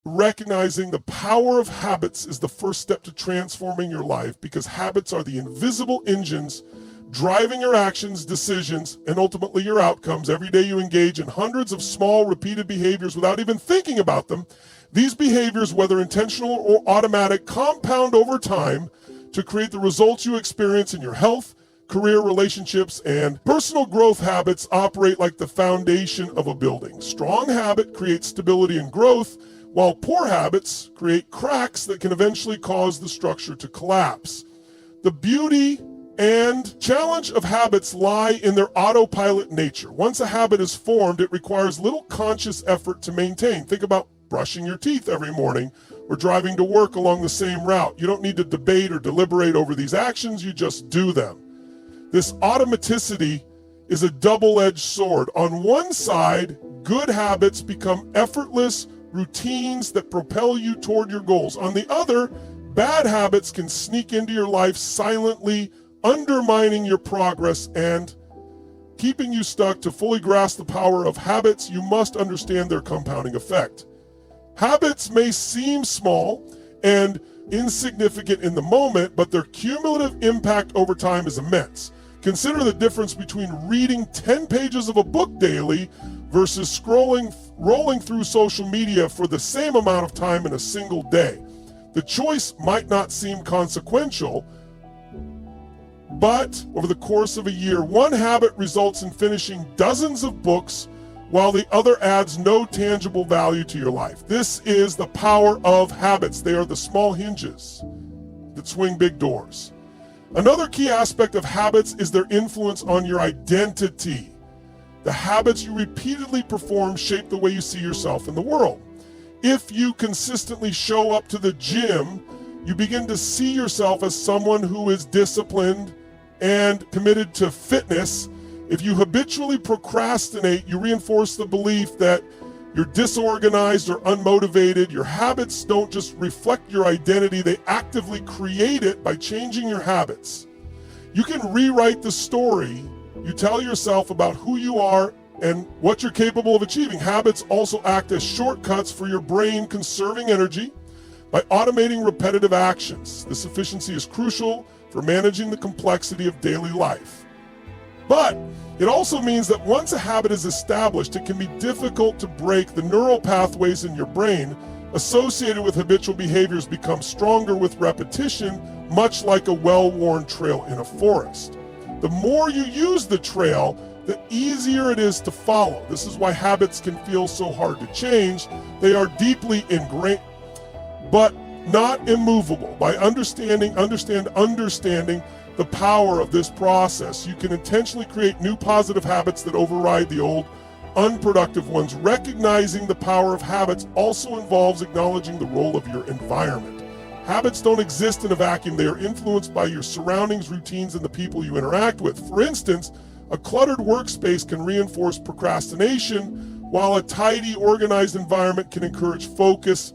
Recognizing the power of habits is the first step to transforming your life, because habits are the invisible engines driving your actions, decisions, and ultimately your outcomes. Every day you engage in hundreds of small, repeated behaviors without even thinking about them. These behaviors, whether intentional or automatic, compound over time to create the results you experience in your health, career, relationships, and personal growth. Habits operate like the foundation of a building. Strong habit creates stability and growth, while poor habits create cracks that can eventually cause the structure to collapse. The beauty and challenge of habits lie in their autopilot nature. Once a habit is formed, it requires little conscious effort to maintain. Think about brushing your teeth every morning or driving to work along the same route. You don't need to debate or deliberate over these actions, you just do them. This automaticity is a double-edged sword. On one side, good habits become effortless routines that propel you toward your goals. On the other, bad habits can sneak into your life silently, undermining your progress and keeping you stuck. To fully grasp the power of habits, you must understand their compounding effect. Habits may seem small and insignificant in the moment, but their cumulative impact over time is immense. Consider the difference between reading 10 pages of a book daily versus rolling through social media for the same amount of time in a single day. The choice might not seem consequential, but over the course of a year, one habit results in finishing dozens of books, while the other adds no tangible value to your life. This is the power of habits. They are the small hinges that swing big doors. Another key aspect of habits is their influence on your identity. The habits you repeatedly perform shape the way you see yourself in the world. If you consistently show up to the gym, you begin to see yourself as someone who is disciplined and committed to fitness. If you habitually procrastinate, you reinforce the belief that you're disorganized or unmotivated. Your habits don't just reflect your identity, they actively create it by changing your habits. You can rewrite the story you tell yourself about who you are and what you're capable of achieving. Habits also act as shortcuts for your brain, conserving energy by automating repetitive actions. This efficiency is crucial for managing the complexity of daily life. But it also means that once a habit is established, it can be difficult to break. The neural pathways in your brain associated with habitual behaviors become stronger with repetition, much like a well-worn trail in a forest. The more you use the trail, the easier it is to follow. This is why habits can feel so hard to change. They are deeply ingrained, but not immovable. By understanding the power of this process, you can intentionally create new positive habits that override the old unproductive ones. Recognizing the power of habits also involves acknowledging the role of your environment. Habits don't exist in a vacuum. They are influenced by your surroundings, routines, and the people you interact with. For instance, a cluttered workspace can reinforce procrastination, while a tidy, organized environment can encourage focus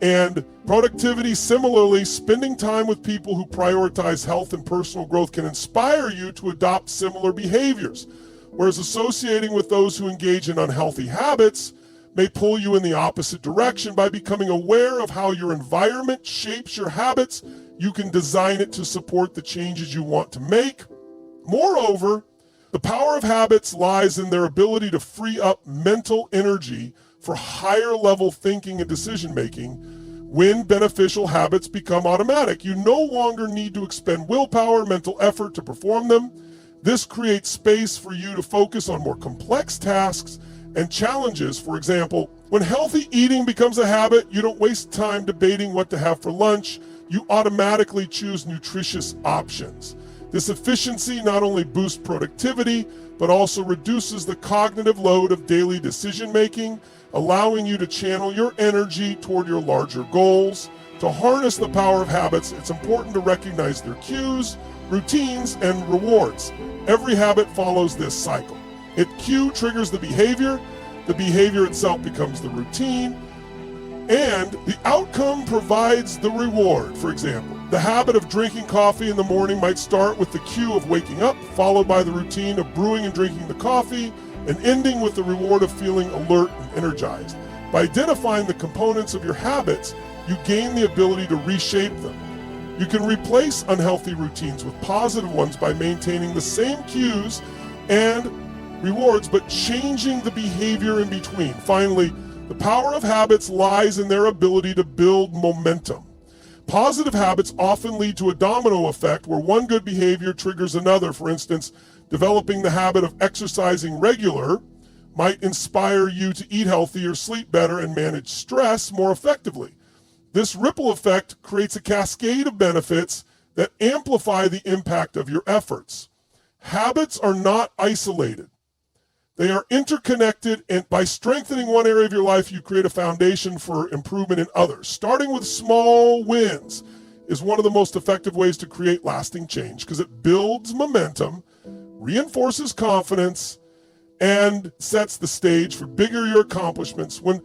and productivity. Similarly, spending time with people who prioritize health and personal growth can inspire you to adopt similar behaviors, whereas associating with those who engage in unhealthy habits may pull you in the opposite direction. By becoming aware of how your environment shapes your habits, you can design it to support the changes you want to make. Moreover, the power of habits lies in their ability to free up mental energy for higher level thinking and decision making. When beneficial habits become automatic, you no longer need to expend willpower, mental effort to perform them. This creates space for you to focus on more complex tasks and challenges. For example, when healthy eating becomes a habit, you don't waste time debating what to have for lunch. You automatically choose nutritious options. This efficiency not only boosts productivity, but also reduces the cognitive load of daily decision making, allowing you to channel your energy toward your larger goals. To harness the power of habits, it's important to recognize their cues, routines, and rewards. Every habit follows this cycle. Cue triggers the behavior itself becomes the routine, and the outcome provides the reward. For example, the habit of drinking coffee in the morning might start with the cue of waking up, followed by the routine of brewing and drinking the coffee, and ending with the reward of feeling alert and energized. By identifying the components of your habits, you gain the ability to reshape them. You can replace unhealthy routines with positive ones by maintaining the same cues and rewards, but changing the behavior in between. Finally, the power of habits lies in their ability to build momentum. Positive habits often lead to a domino effect where one good behavior triggers another. For instance, developing the habit of exercising regular might inspire you to eat healthier, sleep better, and manage stress more effectively. This ripple effect creates a cascade of benefits that amplify the impact of your efforts. Habits are not isolated. They are interconnected, and by strengthening one area of your life, you create a foundation for improvement in others. Starting with small wins is one of the most effective ways to create lasting change because it builds momentum, reinforces confidence, and sets the stage for bigger your accomplishments. When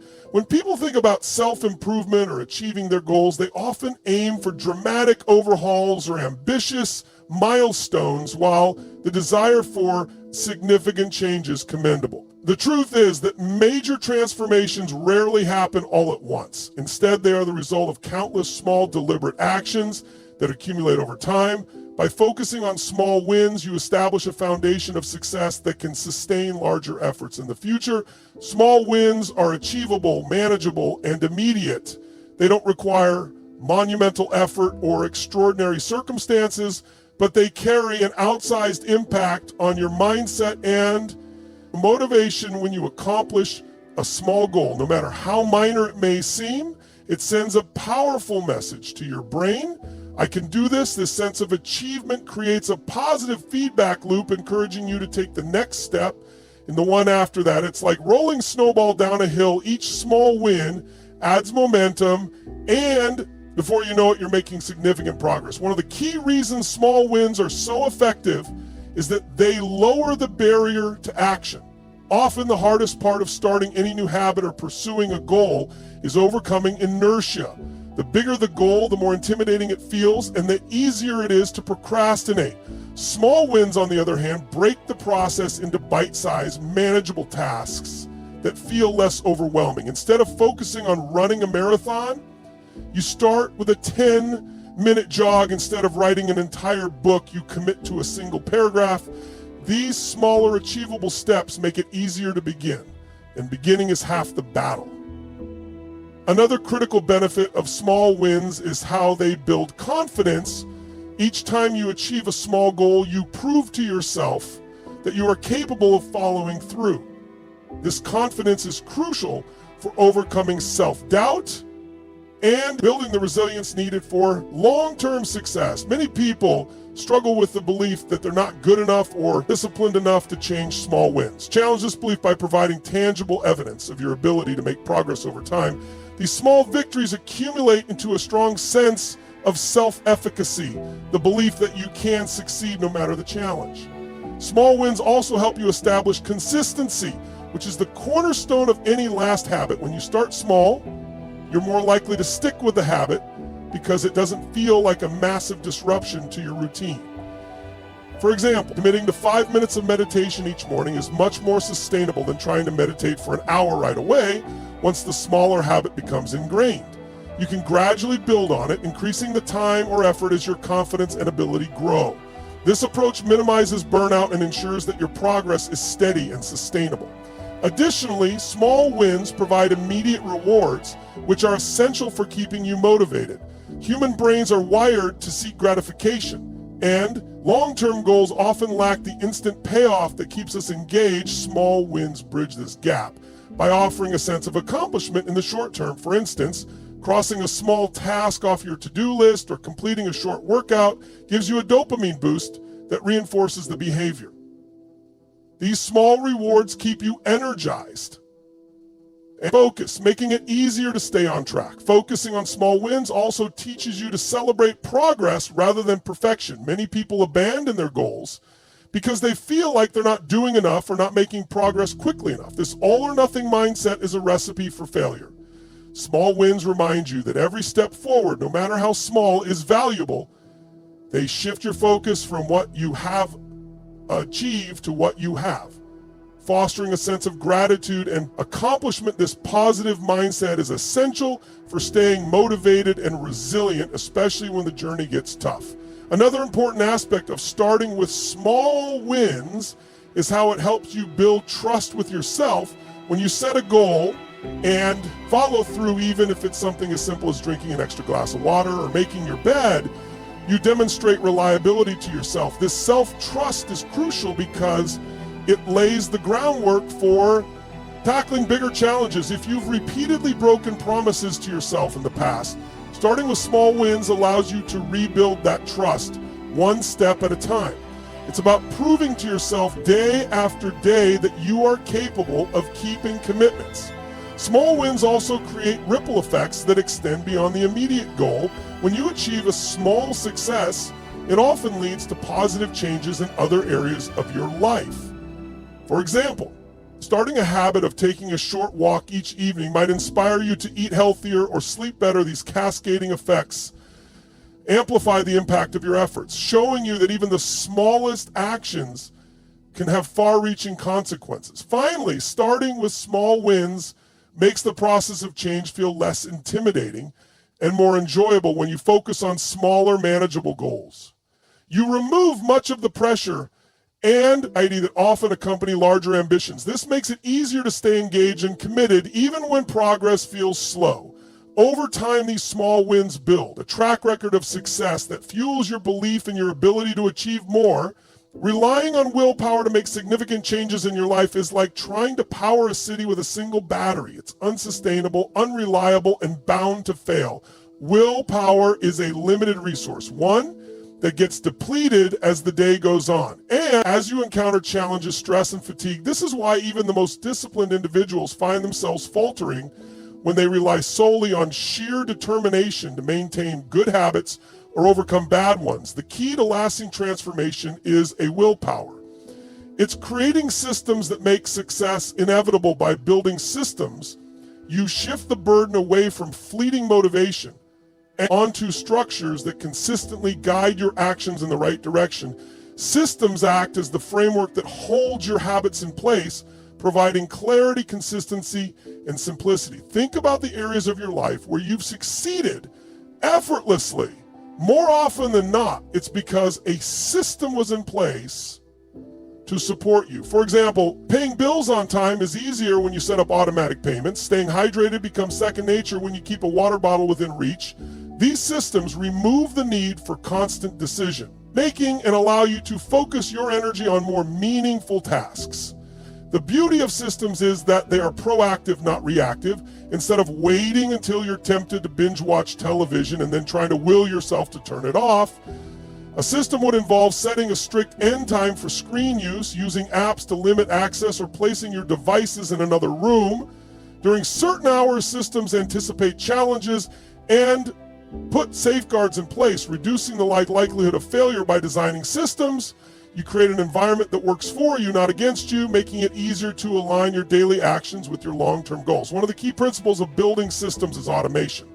people think about self-improvement or achieving their goals, they often aim for dramatic overhauls or ambitious milestones, while the desire for significant change is commendable. The truth is that major transformations rarely happen all at once. Instead, they are the result of countless small, deliberate actions that accumulate over time. By focusing on small wins, you establish a foundation of success that can sustain larger efforts in the future. Small wins are achievable, manageable, and immediate. They don't require monumental effort or extraordinary circumstances, but they carry an outsized impact on your mindset and motivation. When you accomplish a small goal, no matter how minor it may seem, it sends a powerful message to your brain. I can do this. This sense of achievement creates a positive feedback loop, encouraging you to take the next step and the one after that. It's like rolling snowball down a hill. Each small win adds momentum, and before you know it, you're making significant progress. One of the key reasons small wins are so effective is that they lower the barrier to action. Often the hardest part of starting any new habit or pursuing a goal is overcoming inertia. The bigger the goal, the more intimidating it feels, and the easier it is to procrastinate. Small wins, on the other hand, break the process into bite-sized, manageable tasks that feel less overwhelming. Instead of focusing on running a marathon, you start with a 10-minute jog. Instead of writing an entire book, you commit to a single paragraph. These smaller, achievable steps make it easier to begin, and beginning is half the battle. Another critical benefit of small wins is how they build confidence. Each time you achieve a small goal, you prove to yourself that you are capable of following through. This confidence is crucial for overcoming self-doubt and building the resilience needed for long-term success. Many people struggle with the belief that they're not good enough or disciplined enough to change small wins. Challenge this belief by providing tangible evidence of your ability to make progress over time. These small victories accumulate into a strong sense of self-efficacy, the belief that you can succeed no matter the challenge. Small wins also help you establish consistency, which is the cornerstone of any last habit. When you start small, you're more likely to stick with the habit because it doesn't feel like a massive disruption to your routine. For example, committing to 5 minutes of meditation each morning is much more sustainable than trying to meditate for an hour right away once the smaller habit becomes ingrained. You can gradually build on it, increasing the time or effort as your confidence and ability grow. This approach minimizes burnout and ensures that your progress is steady and sustainable. Additionally, small wins provide immediate rewards, which are essential for keeping you motivated. Human brains are wired to seek gratification, and long-term goals often lack the instant payoff that keeps us engaged. Small wins bridge this gap by offering a sense of accomplishment in the short term. For instance, crossing a small task off your to-do list or completing a short workout gives you a dopamine boost that reinforces the behavior. These small rewards keep you energized and focused, making it easier to stay on track. Focusing on small wins also teaches you to celebrate progress rather than perfection. Many people abandon their goals because they feel like they're not doing enough or not making progress quickly enough. This all-or-nothing mindset is a recipe for failure. Small wins remind you that every step forward, no matter how small, is valuable. They shift your focus from what you have achieved to what you have. Fostering a sense of gratitude and accomplishment, this positive mindset is essential for staying motivated and resilient, especially when the journey gets tough. Another important aspect of starting with small wins is how it helps you build trust with yourself. When you set a goal and follow through, even if it's something as simple as drinking an extra glass of water or making your bed, you demonstrate reliability to yourself. This self-trust is crucial because it lays the groundwork for tackling bigger challenges. If you've repeatedly broken promises to yourself in the past, starting with small wins allows you to rebuild that trust one step at a time. It's about proving to yourself day after day that you are capable of keeping commitments. Small wins also create ripple effects that extend beyond the immediate goal. When you achieve a small success, it often leads to positive changes in other areas of your life. For example, starting a habit of taking a short walk each evening might inspire you to eat healthier or sleep better. These cascading effects amplify the impact of your efforts, showing you that even the smallest actions can have far-reaching consequences. Finally, starting with small wins makes the process of change feel less intimidating and more enjoyable when you focus on smaller, manageable goals. You remove much of the pressure and anxiety that often accompany larger ambitions. This makes it easier to stay engaged and committed even when progress feels slow. Over time, these small wins build a track record of success that fuels your belief in your ability to achieve more. Relying on willpower to make significant changes in your life is like trying to power a city with a single battery. It's unsustainable, unreliable, and bound to fail. Willpower is a limited resource, one that gets depleted as the day goes on. And as you encounter challenges, stress, and fatigue, this is why even the most disciplined individuals find themselves faltering when they rely solely on sheer determination to maintain good habits or overcome bad ones. The key to lasting transformation is a willpower. It's creating systems that make success inevitable. By building systems, you shift the burden away from fleeting motivation and onto structures that consistently guide your actions in the right direction. Systems act as the framework that holds your habits in place, providing clarity, consistency, and simplicity. Think about the areas of your life where you've succeeded effortlessly. More often than not, it's because a system was in place to support you. For example, paying bills on time is easier when you set up automatic payments. Staying hydrated becomes second nature when you keep a water bottle within reach. These systems remove the need for constant decision making and allow you to focus your energy on more meaningful tasks. The beauty of systems is that they are proactive, not reactive. Instead of waiting until you're tempted to binge watch television and then trying to will yourself to turn it off, a system would involve setting a strict end time for screen use, using apps to limit access, or placing your devices in another room. During certain hours, systems anticipate challenges and put safeguards in place, reducing the likelihood of failure. By designing systems, you create an environment that works for you, not against you, making it easier to align your daily actions with your long-term goals. One of the key principles of building systems is automation.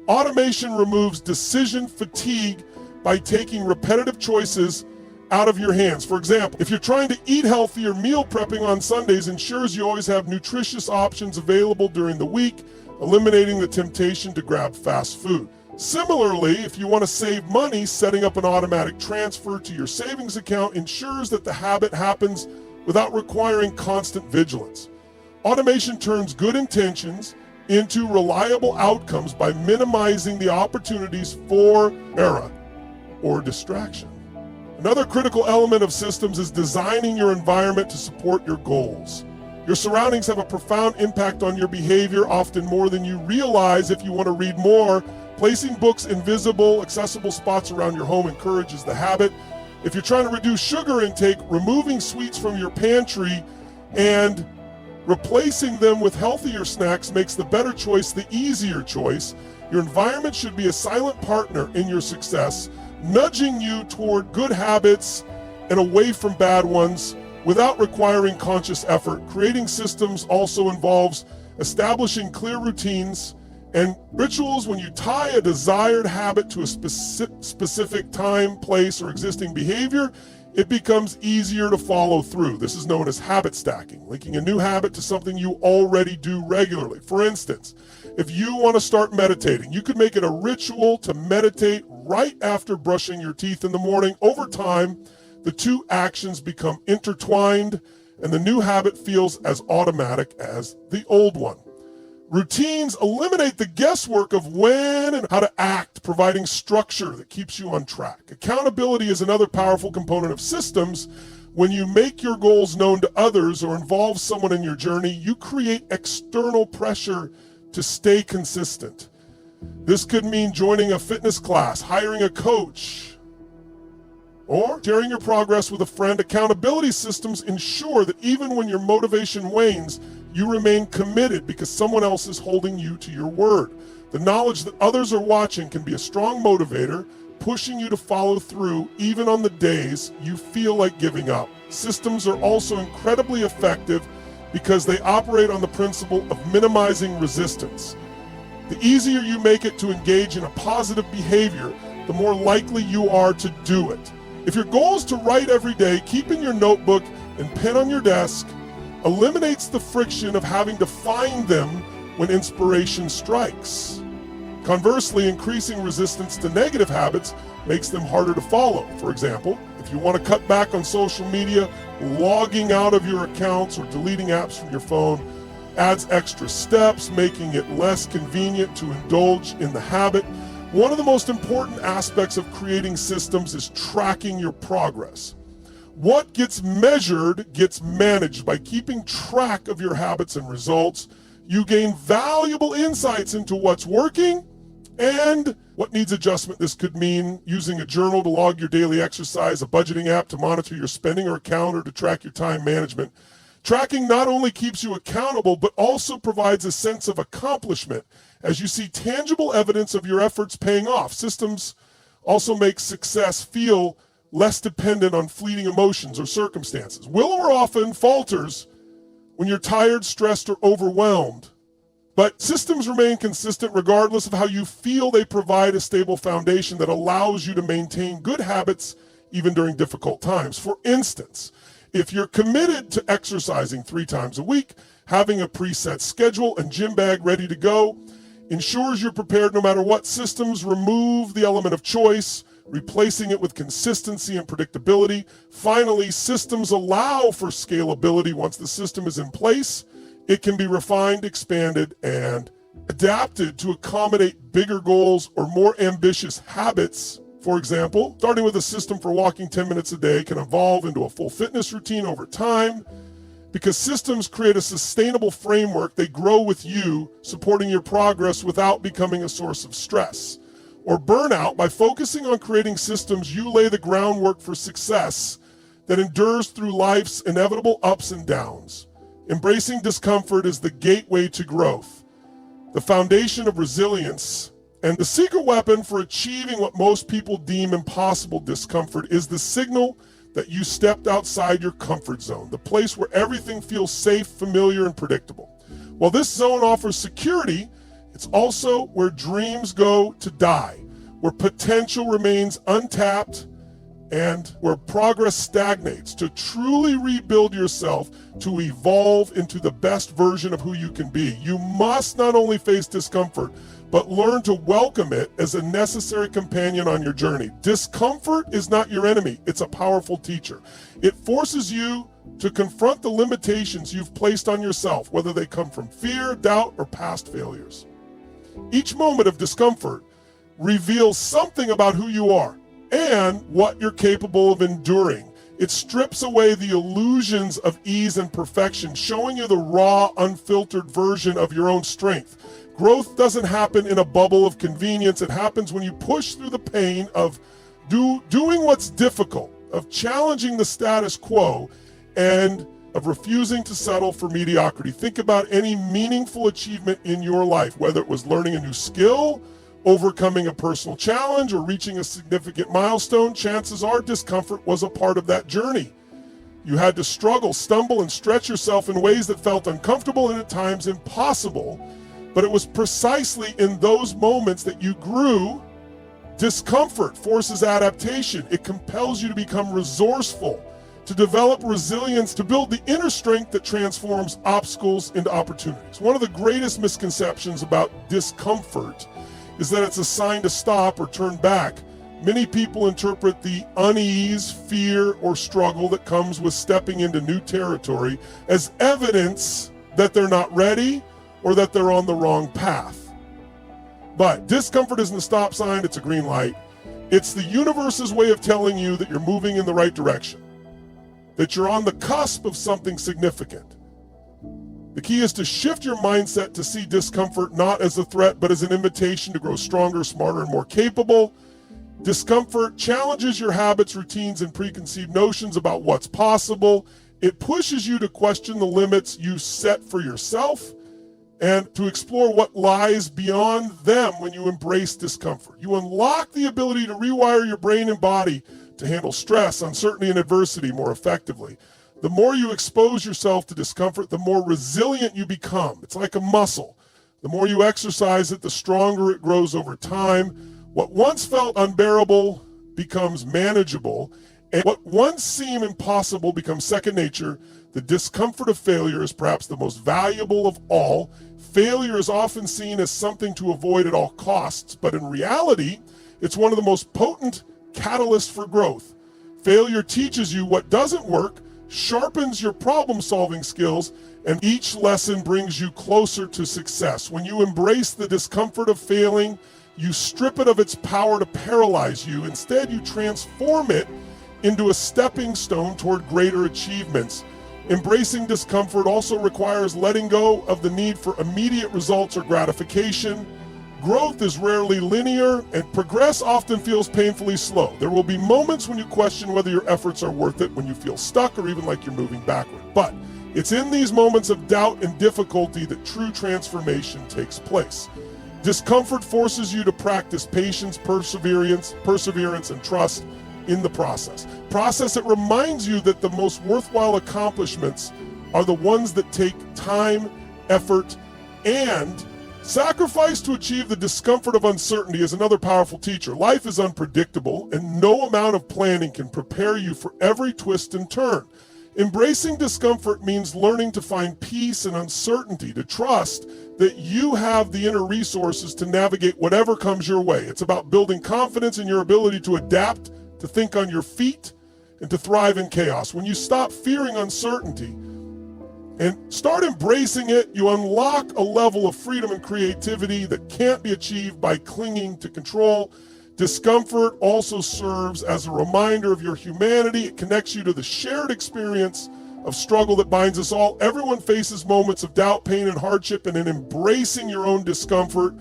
Automation removes decision fatigue by taking repetitive choices out of your hands. For example, if you're trying to eat healthier, meal prepping on Sundays ensures you always have nutritious options available during the week, eliminating the temptation to grab fast food. Similarly, if you want to save money, setting up an automatic transfer to your savings account ensures that the habit happens without requiring constant vigilance. Automation turns good intentions into reliable outcomes by minimizing the opportunities for error or distraction. Another critical element of systems is designing your environment to support your goals. Your surroundings have a profound impact on your behavior, often more than you realize. If you want to read more, placing books in visible, accessible spots around your home encourages the habit. If you're trying to reduce sugar intake, removing sweets from your pantry and replacing them with healthier snacks makes the better choice the easier choice. Your environment should be a silent partner in your success, nudging you toward good habits and away from bad ones without requiring conscious effort. Creating systems also involves establishing clear routines And rituals, when you tie a desired habit to a specific time, place, or existing behavior, it becomes easier to follow through. This is known as habit stacking, linking a new habit to something you already do regularly. For instance, if you want to start meditating, you could make it a ritual to meditate right after brushing your teeth in the morning. Over time, the two actions become intertwined, and the new habit feels as automatic as the old one. Routines eliminate the guesswork of when and how to act, providing structure that keeps you on track. Accountability is another powerful component of systems. When you make your goals known to others or involve someone in your journey, you create external pressure to stay consistent. This could mean joining a fitness class, hiring a coach, or sharing your progress with a friend. Accountability systems ensure that even when your motivation wanes, you remain committed because someone else is holding you to your word. The knowledge that others are watching can be a strong motivator, pushing you to follow through even on the days you feel like giving up. Systems are also incredibly effective because they operate on the principle of minimizing resistance. The easier you make it to engage in a positive behavior, the more likely you are to do it. If your goal is to write every day, keeping your notebook and pen on your desk eliminates the friction of having to find them when inspiration strikes. Conversely, increasing resistance to negative habits makes them harder to follow. For example, if you want to cut back on social media, logging out of your accounts or deleting apps from your phone adds extra steps, making it less convenient to indulge in the habit. One of the most important aspects of creating systems is tracking your progress. What gets measured gets managed. By keeping track of your habits and results, you gain valuable insights into what's working and what needs adjustment. This could mean using a journal to log your daily exercise, a budgeting app to monitor your spending, or a calendar to track your time management. Tracking not only keeps you accountable, but also provides a sense of accomplishment as you see tangible evidence of your efforts paying off. Systems also make success feel less dependent on fleeting emotions or circumstances. Willpower often falters when you're tired, stressed, or overwhelmed. But systems remain consistent regardless of how you feel. They provide a stable foundation that allows you to maintain good habits even during difficult times. For instance, if you're committed to exercising 3 times a week, having a preset schedule and gym bag ready to go ensures you're prepared no matter what. Systems remove the element of choice, replacing it with consistency and predictability. Finally, systems allow for scalability. Once the system is in place, it can be refined, expanded, and adapted to accommodate bigger goals or more ambitious habits. For example, starting with a system for walking 10 minutes a day can evolve into a full fitness routine over time. Because systems create a sustainable framework, they grow with you, supporting your progress without becoming a source of stress or burnout. By focusing on creating systems, you lay the groundwork for success that endures through life's inevitable ups and downs. Embracing discomfort is the gateway to growth, the foundation of resilience, and the secret weapon for achieving what most people deem impossible. Discomfort is the signal that you stepped outside your comfort zone, the place where everything feels safe, familiar, and predictable. While this zone offers security, it's also where dreams go to die, where potential remains untapped, and where progress stagnates. To truly rebuild yourself, to evolve into the best version of who you can be, you must not only face discomfort, but learn to welcome it as a necessary companion on your journey. Discomfort is not your enemy, it's a powerful teacher. It forces you to confront the limitations you've placed on yourself, whether they come from fear, doubt, or past failures. Each moment of discomfort reveals something about who you are and what you're capable of enduring. It strips away the illusions of ease and perfection, showing you the raw, unfiltered version of your own strength. Growth doesn't happen in a bubble of convenience. It happens when you push through the pain of doing what's difficult, of challenging the status quo, and of refusing to settle for mediocrity. Think about any meaningful achievement in your life, whether it was learning a new skill, overcoming a personal challenge, or reaching a significant milestone. Chances are discomfort was a part of that journey. You had to struggle, stumble, and stretch yourself in ways that felt uncomfortable and at times impossible. But it was precisely in those moments that you grew. Discomfort forces adaptation. It compels you to become resourceful, to develop resilience, to build the inner strength that transforms obstacles into opportunities. One of the greatest misconceptions about discomfort is that it's a sign to stop or turn back. Many people interpret the unease, fear, or struggle that comes with stepping into new territory as evidence that they're not ready or that they're on the wrong path. But discomfort isn't a stop sign, it's a green light. It's the universe's way of telling you that you're moving in the right direction, that you're on the cusp of something significant. The key is to shift your mindset to see discomfort not as a threat, but as an invitation to grow stronger, smarter, and more capable. Discomfort challenges your habits, routines, and preconceived notions about what's possible. It pushes you to question the limits you set for yourself and to explore what lies beyond them when you embrace discomfort. You unlock the ability to rewire your brain and body to handle stress, uncertainty, and adversity more effectively. The more you expose yourself to discomfort, the more resilient you become. It's like a muscle. The more you exercise it, the stronger it grows over time. What once felt unbearable becomes manageable, and what once seemed impossible becomes second nature. The discomfort of failure is perhaps the most valuable of all. Failure is often seen as something to avoid at all costs, but in reality, it's one of the most potent catalysts for growth. Failure teaches you what doesn't work, sharpens your problem-solving skills, and each lesson brings you closer to success. When you embrace the discomfort of failing, you strip it of its power to paralyze you. Instead, you transform it into a stepping stone toward greater achievements. Embracing discomfort also requires letting go of the need for immediate results or gratification. Growth is rarely linear, and progress often feels painfully slow. There will be moments when you question whether your efforts are worth it, when you feel stuck or even like you're moving backward. But it's in these moments of doubt and difficulty that true transformation takes place. Discomfort forces you to practice patience, perseverance, and trust in the process. Process that reminds you that the most worthwhile accomplishments are the ones that take time, effort, and sacrifice to achieve. The discomfort of uncertainty is another powerful teacher. Life is unpredictable, and no amount of planning can prepare you for every twist and turn. Embracing discomfort means learning to find peace in uncertainty, to trust that you have the inner resources to navigate whatever comes your way. It's about building confidence in your ability to adapt, to think on your feet, and to thrive in chaos. When you stop fearing uncertainty and start embracing it, you unlock a level of freedom and creativity that can't be achieved by clinging to control. Discomfort also serves as a reminder of your humanity. It connects you to the shared experience of struggle that binds us all. Everyone faces moments of doubt, pain, and hardship, and in embracing your own discomfort,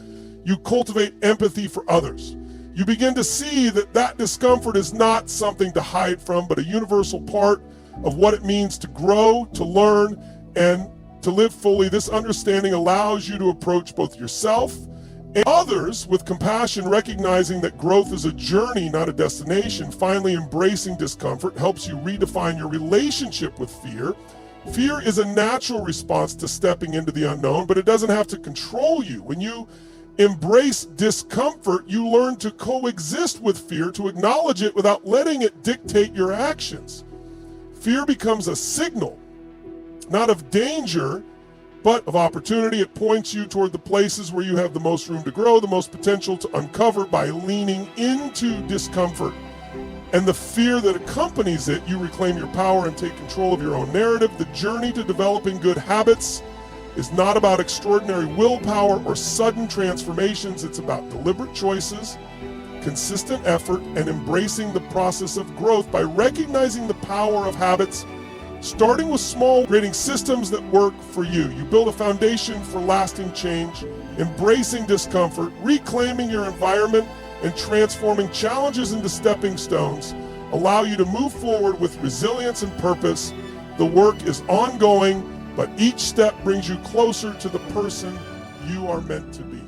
you cultivate empathy for others. You begin to see that that discomfort is not something to hide from, but a universal part of what it means to grow, to learn, and to live fully. This understanding allows you to approach both yourself and others with compassion, recognizing that growth is a journey, not a destination. Finally, embracing discomfort helps you redefine your relationship with fear. Fear is a natural response to stepping into the unknown, but it doesn't have to control you. When you embrace discomfort, you learn to coexist with fear, to acknowledge it without letting it dictate your actions. Fear becomes a signal, not of danger, but of opportunity. It points you toward the places where you have the most room to grow, the most potential to uncover. By leaning into discomfort and the fear that accompanies it, you reclaim your power and take control of your own narrative. The journey to developing good habits is not about extraordinary willpower or sudden transformations. It's about deliberate choices, consistent effort, and embracing the process of growth by recognizing the power of habits. Starting with small, creating systems that work for you. You build a foundation for lasting change, embracing discomfort, reclaiming your environment, and transforming challenges into stepping stones allow you to move forward with resilience and purpose. The work is ongoing, but each step brings you closer to the person you are meant to be.